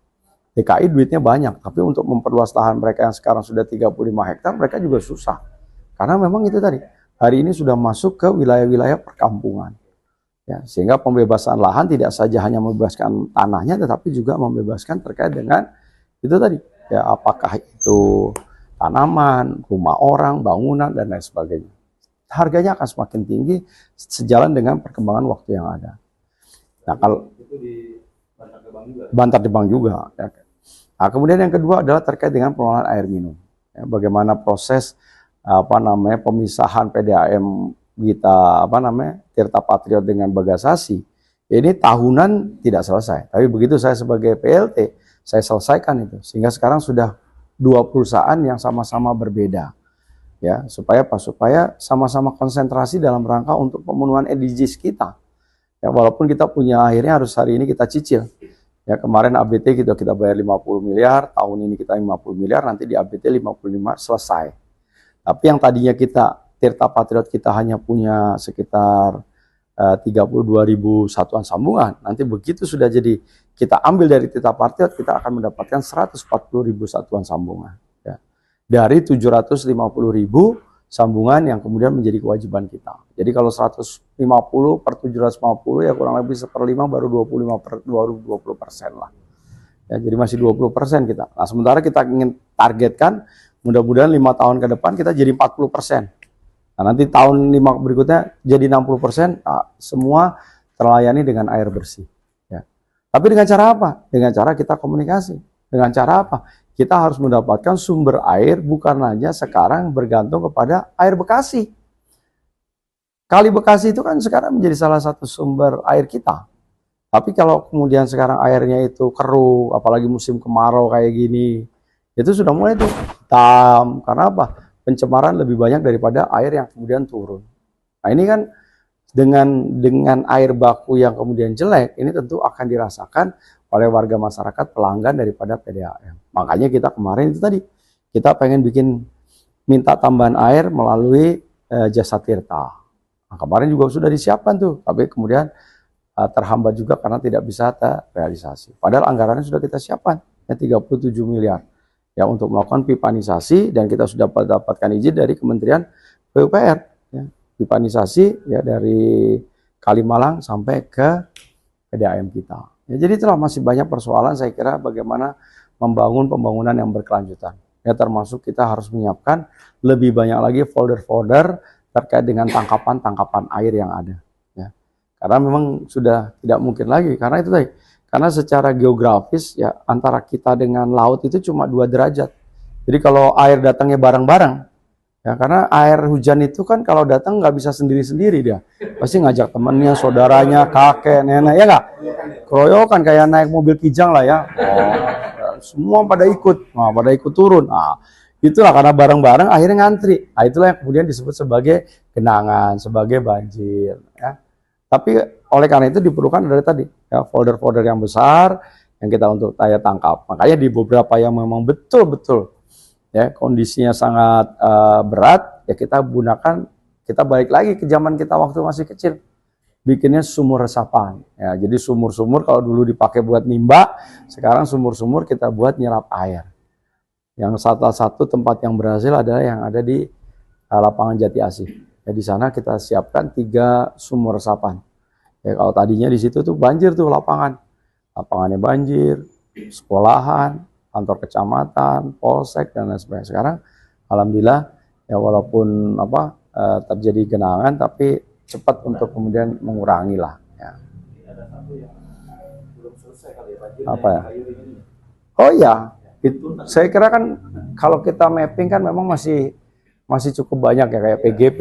DKI duitnya banyak, tapi untuk memperluas lahan mereka yang sekarang sudah 35 hektar mereka juga susah. Karena memang itu tadi. Hari ini sudah masuk ke wilayah-wilayah perkampungan. Ya, sehingga pembebasan lahan tidak saja hanya membebaskan tanahnya, tetapi juga membebaskan terkait dengan itu tadi. Ya, apakah itu tanaman, rumah orang, bangunan, dan lain sebagainya. Harganya akan semakin tinggi sejalan dengan perkembangan waktu yang ada. Nah, kalau itu di Bantar Gebang juga. Bantar Gebang juga. Ya. Nah, kemudian yang kedua adalah terkait dengan pengelolaan air minum. Ya, bagaimana proses pemisahan PDAM kita Tirta Patriot dengan Bagasasi ini tahunan tidak selesai, tapi begitu saya sebagai PLT saya selesaikan itu sehingga sekarang sudah 2 perusahaan yang sama-sama berbeda ya supaya sama-sama konsentrasi dalam rangka untuk pemenuhan SDGs kita ya walaupun kita punya akhirnya harus hari ini kita cicil ya kemarin ABT kita bayar 50 miliar tahun ini kita 50 miliar nanti di ABT 55 selesai tapi yang tadinya kita Tirta Patriot kita hanya punya sekitar 32.000 satuan sambungan. Nanti begitu sudah jadi kita ambil dari Tirta Patriot, kita akan mendapatkan 140.000 satuan sambungan. Ya. Dari 750.000 sambungan yang kemudian menjadi kewajiban kita. Jadi kalau 150 per 750 ya kurang lebih 1/5 baru 20% lah. Ya, jadi masih 20% kita. Nah sementara kita ingin targetkan mudah-mudahan 5 tahun ke depan kita jadi 40%. Nah, nanti tahun 5 berikutnya jadi 60%, semua terlayani dengan air bersih. Ya. Tapi dengan cara apa? Dengan cara kita komunikasi. Dengan cara apa? Kita harus mendapatkan sumber air bukan hanya sekarang bergantung kepada air Bekasi. Kali Bekasi itu kan sekarang menjadi salah satu sumber air kita. Tapi kalau kemudian sekarang airnya itu keruh, apalagi musim kemarau kayak gini, itu sudah mulai tuh hitam. Karena apa? Pencemaran lebih banyak daripada air yang kemudian turun. Nah ini kan dengan air baku yang kemudian jelek, ini tentu akan dirasakan oleh warga masyarakat pelanggan daripada PDAM. Makanya kita kemarin itu tadi, kita pengen minta tambahan air melalui jasa Tirta. Nah, kemarin juga sudah disiapkan tuh, tapi kemudian terhambat juga karena tidak bisa terrealisasi. Padahal anggarannya sudah kita siapkan, ya 37 miliar. Ya untuk melakukan pipanisasi dan kita sudah mendapatkan izin dari Kementerian PUPR ya, pipanisasi ya dari Kalimalang sampai ke PDAM kita. Ya, jadi itulah masih banyak persoalan saya kira bagaimana membangun pembangunan yang berkelanjutan. Ya termasuk kita harus menyiapkan lebih banyak lagi folder-folder terkait dengan tangkapan-tangkapan air yang ada. Ya. Karena memang sudah tidak mungkin lagi karena itu tadi Karena secara geografis ya antara kita dengan laut itu cuma 2 derajat. Jadi kalau air datangnya bareng-bareng, ya karena air hujan itu kan kalau datang nggak bisa sendiri-sendiri dia. Pasti ngajak temennya, saudaranya, kakek, nenek, ya nggak? Keroyokan kayak naik mobil Kijang lah ya. Oh, semua pada ikut, nah, pada ikut turun. Nah, itulah karena bareng-bareng akhirnya ngantri. Nah, itulah yang kemudian disebut sebagai genangan, sebagai banjir. Ya. Tapi oleh karena itu diperlukan dari tadi ya, folder-folder yang besar yang kita untuk daya tangkap. Makanya di beberapa yang memang betul-betul ya kondisinya sangat berat, ya kita gunakan, kita balik lagi ke zaman kita waktu masih kecil, bikinnya sumur resapan. Ya, jadi sumur-sumur kalau dulu dipakai buat nimba, sekarang sumur-sumur kita buat nyerap air. Yang salah satu tempat yang berhasil adalah yang ada di lapangan Jati Asih. Ya, di sana kita siapkan 3 sumur resapan. Ya, kalau tadinya di situ tuh banjir tuh lapangannya banjir, sekolahan, kantor kecamatan, polsek dan lain sebagainya. Sekarang, alhamdulillah, ya walaupun terjadi genangan, tapi cepat untuk kemudian mengurangi lah. Ya. Ada satu yang belum selesai kali ya, banjir Apa ya? kayu ini. Oh iya, saya kira kan kalau kita mapping kan memang masih cukup banyak ya, kayak PGP,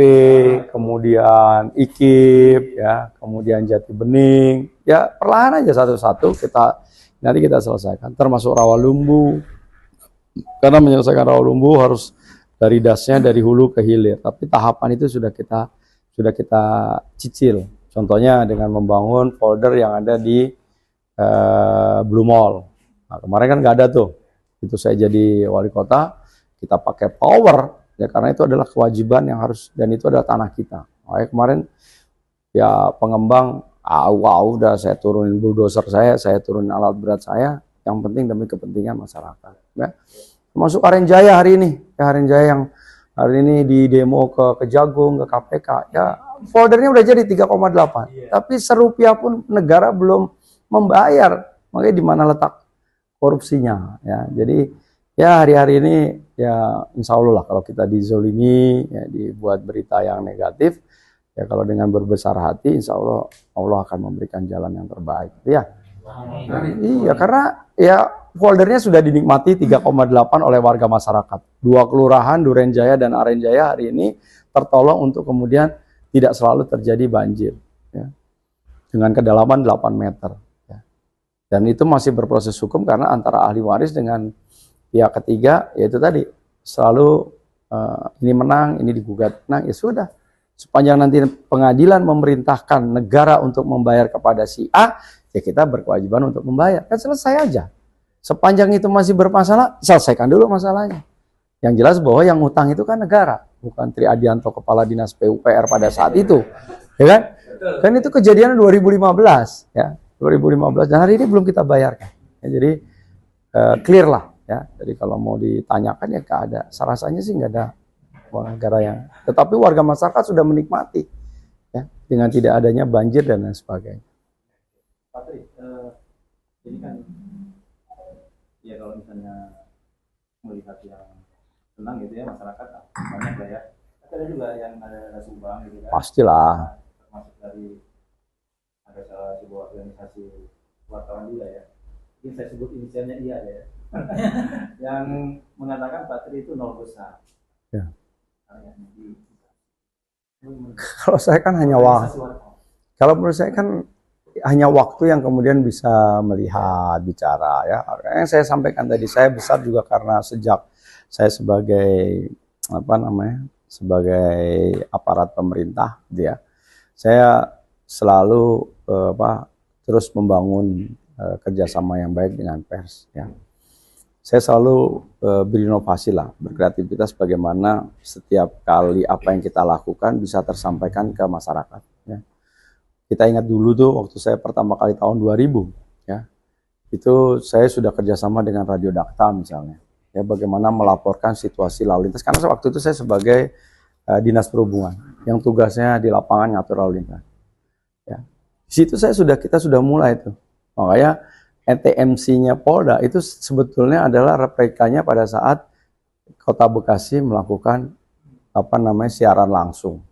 kemudian IKIP, ya, kemudian Jati Bening, ya perlahan aja satu-satu nanti kita selesaikan, termasuk Rawalumbu, karena menyelesaikan Rawalumbu harus dari dasnya dari hulu ke hilir, tapi tahapan itu sudah kita cicil, contohnya dengan membangun folder yang ada di Blue Mall. Nah, kemarin kan nggak ada tuh, itu saya jadi wali kota, kita pakai power. Ya karena itu adalah kewajiban yang harus, dan itu adalah tanah kita. Makanya kemarin ya pengembang, udah saya turunin bulldozer saya turunin alat berat saya, yang penting demi kepentingan masyarakat. Ya. Termasuk Arenjaya hari ini, ya Arenjaya yang hari ini di demo ke Kejagung, ke KPK, ya foldernya udah jadi 3,8. Tapi serupiah pun negara belum membayar, makanya di mana letak korupsinya. Ya, jadi ya hari-hari ini ya insya Allah lah kalau kita dizolimi, ya dibuat berita yang negatif, ya kalau dengan berbesar hati insya Allah Allah akan memberikan jalan yang terbaik. Ya, iya karena ya foldernya sudah dinikmati 3,8 oleh warga masyarakat. 2 kelurahan Durenjaya dan Arenjaya hari ini tertolong untuk kemudian tidak selalu terjadi banjir. Ya, dengan kedalaman 8 meter. Ya. Dan itu masih berproses hukum karena antara ahli waris dengan pihak ketiga, yaitu tadi selalu ini menang, ini digugat menang, ya sudah. Sepanjang nanti pengadilan memerintahkan negara untuk membayar kepada si A, ya kita berkewajiban untuk membayar. Kan selesai aja. Sepanjang itu masih bermasalah, selesaikan dulu masalahnya. Yang jelas bahwa yang utang itu kan negara, bukan Tri Adianto kepala dinas PUPR pada saat itu, ya kan? Kan itu kejadian 2015, ya 2015 dan hari ini belum kita bayarkan. Ya, jadi clear lah. Ya, jadi kalau mau ditanyakan ya nggak ada, rasanya sih nggak ada negara yang, tetapi warga masyarakat sudah menikmati ya dengan tidak adanya banjir dan lain sebagainya. Pak Tri, ini kan ya kalau misalnya melihat yang senang gitu ya masyarakat banyak lah ya, tapi ada juga yang ada sumbang gitu kan. Pastilah. Termasuk dari ada salah sebuah organisasi wartawan juga ya. Ini saya sebut inisialnya iya ya. Yang mengatakan Pak Tri itu nol besar. Ya. Kalau saya kan hanya kalau menurut saya kan hanya waktu yang kemudian bisa melihat, bicara ya. Yang saya sampaikan tadi, saya besar juga karena sejak saya sebagai sebagai aparat pemerintah, dia saya selalu terus membangun kerjasama yang baik dengan pers ya. Saya selalu berinovasi lah, berkreativitas bagaimana setiap kali apa yang kita lakukan bisa tersampaikan ke masyarakat. Ya. Kita ingat dulu tuh waktu saya pertama kali tahun 2000, ya itu saya sudah kerjasama dengan Radio Dakta misalnya, ya bagaimana melaporkan situasi lalu lintas. Karena waktu itu saya sebagai dinas perhubungan yang tugasnya di lapangan ngatur lalu lintas. Ya. Di situ kita sudah mulai tuh, makanya ETMC-nya Polda itu sebetulnya adalah replikanya pada saat Kota Bekasi melakukan siaran langsung.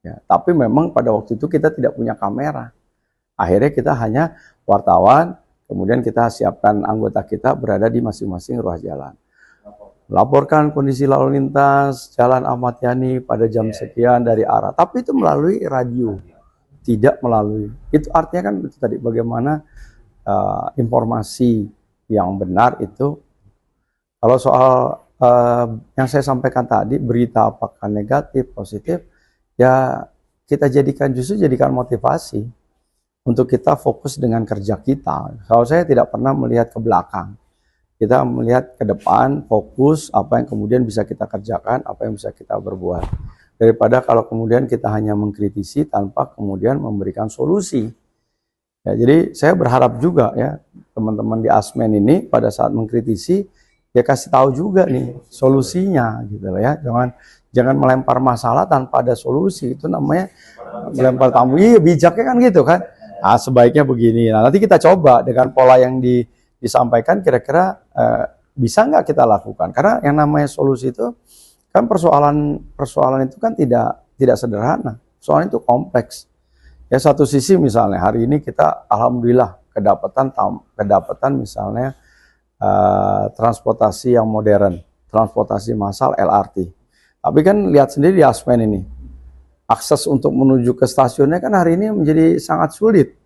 Ya, tapi memang pada waktu itu kita tidak punya kamera. Akhirnya kita hanya wartawan, kemudian kita siapkan anggota kita berada di masing-masing ruas jalan. Laporkan kondisi lalu lintas Jalan Ahmad Yani pada jam sekian dari arah, tapi itu melalui radio, tidak melalui. Itu artinya kan itu tadi bagaimana informasi yang benar itu. Kalau soal yang saya sampaikan tadi, berita apakah negatif, positif, ya kita jadikan motivasi untuk kita fokus dengan kerja kita. Kalau saya tidak pernah melihat ke belakang. Kita melihat ke depan, fokus apa yang kemudian bisa kita kerjakan, apa yang bisa kita berbuat. Daripada kalau kemudian kita hanya mengkritisi tanpa kemudian memberikan solusi. Ya, jadi saya berharap juga ya teman-teman di Asmen ini pada saat mengkritisi, ya kasih tahu juga nih solusinya gitu loh ya. Jangan melempar masalah tanpa ada solusi. Itu namanya melempar tamu. Iya, bijaknya kan gitu kan. Ah, sebaiknya begini. Nah, nanti kita coba dengan pola yang disampaikan kira-kira bisa nggak kita lakukan, karena yang namanya solusi itu kan persoalan itu kan tidak sederhana, soalnya itu kompleks ya. Satu sisi misalnya hari ini kita alhamdulillah kedapatan misalnya transportasi yang modern, transportasi massal LRT, tapi kan lihat sendiri di Asmen ini akses untuk menuju ke stasiunnya kan hari ini menjadi sangat sulit.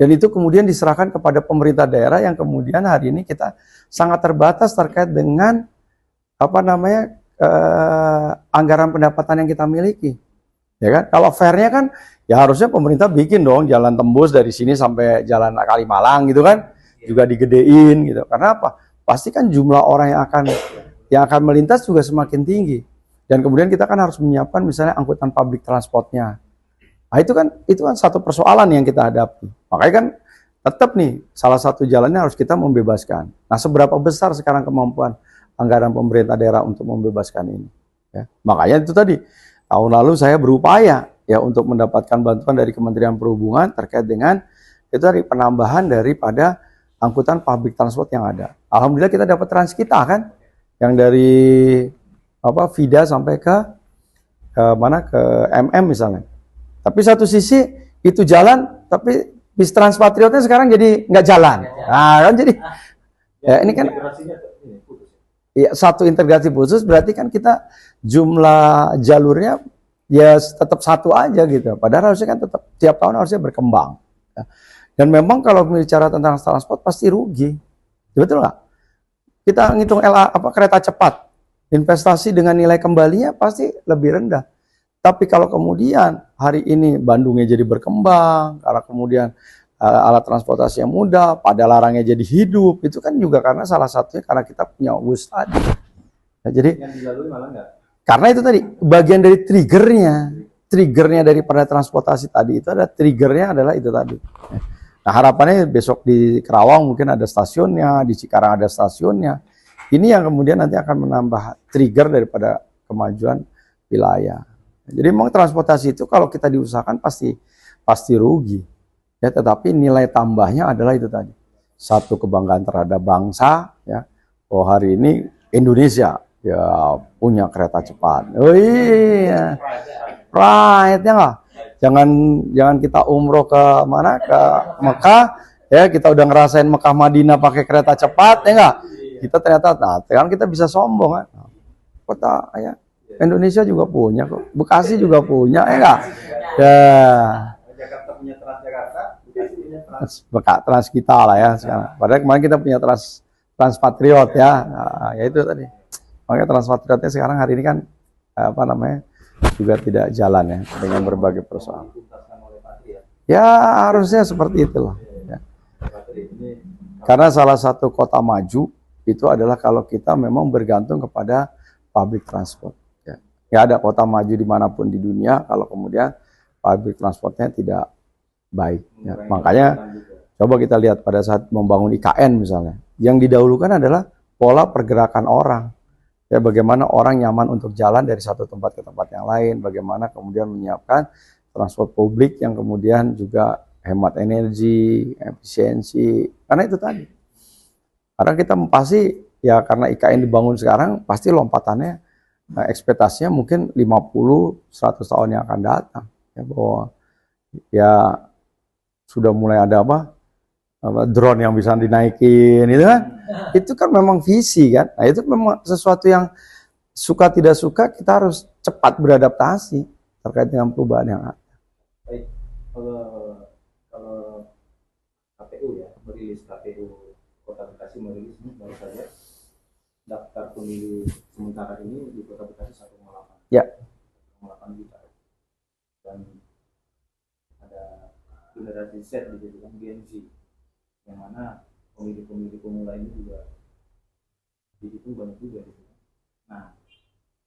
Dan itu kemudian diserahkan kepada pemerintah daerah yang kemudian hari ini kita sangat terbatas terkait dengan anggaran pendapatan yang kita miliki. Ya kan? Kalau fairnya kan ya harusnya pemerintah bikin dong jalan tembus dari sini sampai jalan Kalimalang gitu kan, juga digedein gitu. Karena apa? Pasti kan jumlah orang yang akan melintas juga semakin tinggi. Dan kemudian kita kan harus menyiapkan misalnya angkutan public transportnya. Nah, itu kan satu persoalan yang kita hadapi. Makanya kan tetap nih salah satu jalannya harus kita membebaskan. Nah, seberapa besar sekarang kemampuan anggaran pemerintah daerah untuk membebaskan ini? Ya. Makanya itu tadi tahun lalu saya berupaya ya untuk mendapatkan bantuan dari Kementerian Perhubungan terkait dengan itu dari penambahan daripada angkutan public transport yang ada. Alhamdulillah kita dapat Transkita kan, yang dari Vida sampai ke MM misalnya. Tapi satu sisi itu jalan, tapi bis Transpatriotnya sekarang jadi nggak jalan. Nah kan jadi ya ini kan ya, satu integrasi khusus berarti kan kita jumlah jalurnya ya tetap satu aja gitu. Padahal harusnya kan tetap tiap tahun harusnya berkembang. Dan memang kalau bicara tentang transport pasti rugi, betul nggak? Kita ngitung kereta cepat, investasi dengan nilai kembalinya pasti lebih rendah. Tapi kalau kemudian hari ini Bandungnya jadi berkembang, karena kemudian alat transportasi yang mudah, pada larangnya jadi hidup, itu kan juga karena salah satunya karena kita punya WUS tadi. Nah, jadi yang dilalui malah enggak. Karena itu tadi bagian dari triggernya daripada transportasi tadi itu adalah itu tadi. Nah, harapannya besok di Kerawang mungkin ada stasiunnya, di Cikarang ada stasiunnya. Ini yang kemudian nanti akan menambah trigger daripada kemajuan wilayah. Jadi memang transportasi itu kalau kita diusahakan pasti rugi. Ya, tetapi nilai tambahnya adalah itu tadi. Satu, kebanggaan terhadap bangsa ya. Oh, hari ini Indonesia ya punya kereta cepat. Oh iya. Pride-nya lah. Jangan kita umroh ke mana, ke Mekah ya, kita udah ngerasain Mekah Madinah pakai kereta cepat ya enggak? Kita ternyata sekarang kita bisa sombong kan. Kota ya Indonesia juga punya kok, Bekasi juga punya, ya enggak? Ya. Jakarta punya Transjakarta, Bekasi punya Transkita lah ya sekarang. Padahal kemarin kita punya Transpatriot ya, nah, ya itu tadi. Makanya Transpatriotnya sekarang hari ini kan juga tidak jalan ya dengan berbagai persoalan. Ya harusnya seperti itulah. Ya. Karena salah satu kota maju itu adalah kalau kita memang bergantung kepada public transport. Ya ada kota maju dimanapun di dunia kalau kemudian public transportnya tidak baik. Ya. Makanya coba kita lihat pada saat membangun IKN misalnya, yang didahulukan adalah pola pergerakan orang. Ya, bagaimana orang nyaman untuk jalan dari satu tempat ke tempat yang lain, bagaimana kemudian menyiapkan transport publik yang kemudian juga hemat energi, efisiensi. Karena itu tadi. Karena kita pasti ya karena IKN dibangun sekarang pasti lompatannya ekspektasinya mungkin 50-100 tahun yang akan datang ya, bahwa ya sudah mulai ada drone yang bisa dinaikin itu kan. Itu kan memang visi kan. Nah, itu memang sesuatu yang suka tidak suka kita harus cepat beradaptasi terkait dengan perubahan yang ada. Baik, kalau KPU ya, merilis KPU Kota Bekasi merilis baru saja daftar pemilih sementara ini di Kota Bekasi 1,8. Ya. 1,8 juta. Dan ada generasi Z dijadikan Gen Z, yang mana pemilih-pemilih pemula ini juga dihitung banyak juga gitu. Nah,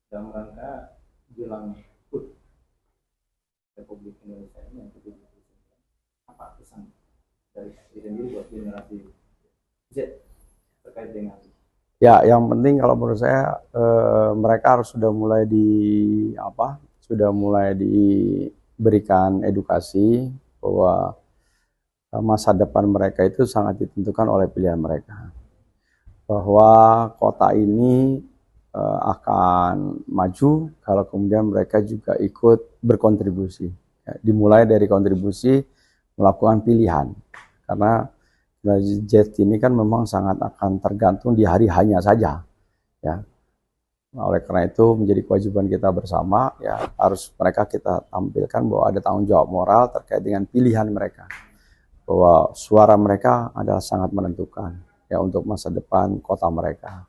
dalam rangka jelang HUT Republik Indonesia ini yang ke-79, apa pesan dari sendiri buat generasi Z terkait dengan? Ya, yang penting kalau menurut saya mereka harus sudah mulai diberikan edukasi bahwa masa depan mereka itu sangat ditentukan oleh pilihan mereka. Bahwa kota ini akan maju kalau kemudian mereka juga ikut berkontribusi. Ya, dimulai dari kontribusi melakukan pilihan. Karena Z ini kan memang sangat akan tergantung di hari hanya saja. Ya. Nah, oleh karena itu menjadi kewajiban kita bersama, ya harus mereka kita tampilkan bahwa ada tanggung jawab moral terkait dengan pilihan mereka. Bahwa suara mereka adalah sangat menentukan ya untuk masa depan kota mereka.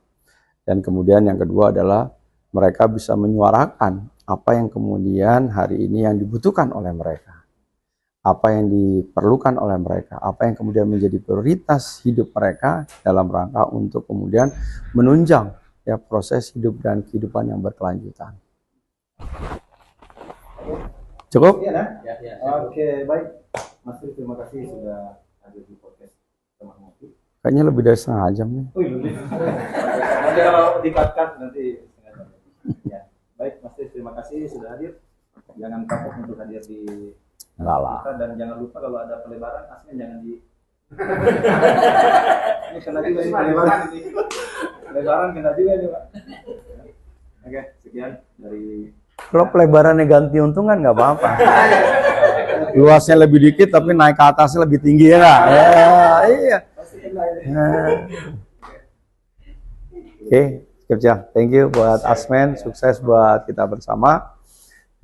Dan kemudian yang kedua adalah mereka bisa menyuarakan apa yang kemudian hari ini yang dibutuhkan oleh mereka. Apa yang diperlukan oleh mereka, apa yang kemudian menjadi prioritas hidup mereka dalam rangka untuk kemudian menunjang ya proses hidup dan kehidupan yang berkelanjutan. Cukup? Ya. Oke, baik. Mas Tri, terima kasih sudah hadir di podcast teman ngopi. Kayaknya lebih dari setengah jam nih. Oh, lebih. Nanti kalau di-cut nanti setengah jam. Ya. Baik, Mas Tri, terima kasih sudah hadir. Jangan kapok untuk hadir di Enggak lah. Dan jangan lupa kalau ada pelebaran, Asmen jangan di ini kena juga ini pelebaran ini. Pelebaran kena juga ini, Pak. Oke, sekian dari Kalau pelebarannya ganti untungan nggak apa-apa. Luasnya lebih dikit tapi naik ke atasnya lebih tinggi ya nggak? Ya, iya. Oke, kerja. Thank you buat Asmen, sukses buat kita bersama.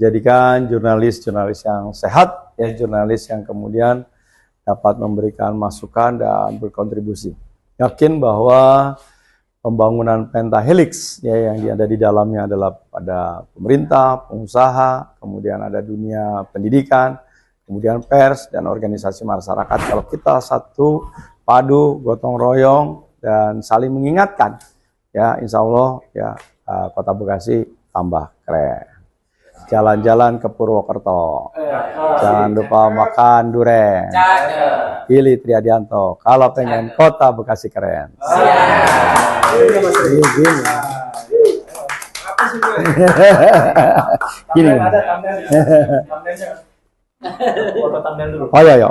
Jadikan jurnalis-jurnalis yang sehat, ya jurnalis yang kemudian dapat memberikan masukan dan berkontribusi. Yakin bahwa pembangunan pentahelix ya yang ada di dalamnya adalah pada pemerintah, pengusaha, kemudian ada dunia pendidikan, kemudian pers dan organisasi masyarakat. Kalau kita satu padu, gotong royong dan saling mengingatkan, ya insya Allah ya Kota Bekasi tambah keren. Jalan-jalan ke Purwokerto. Jangan lupa makan duren. Pilih Triadianto. Kalau pengen Kota Bekasi keren. Gini. ada thumbnailnya. Foto thumbnail dulu. Oh iya, iya.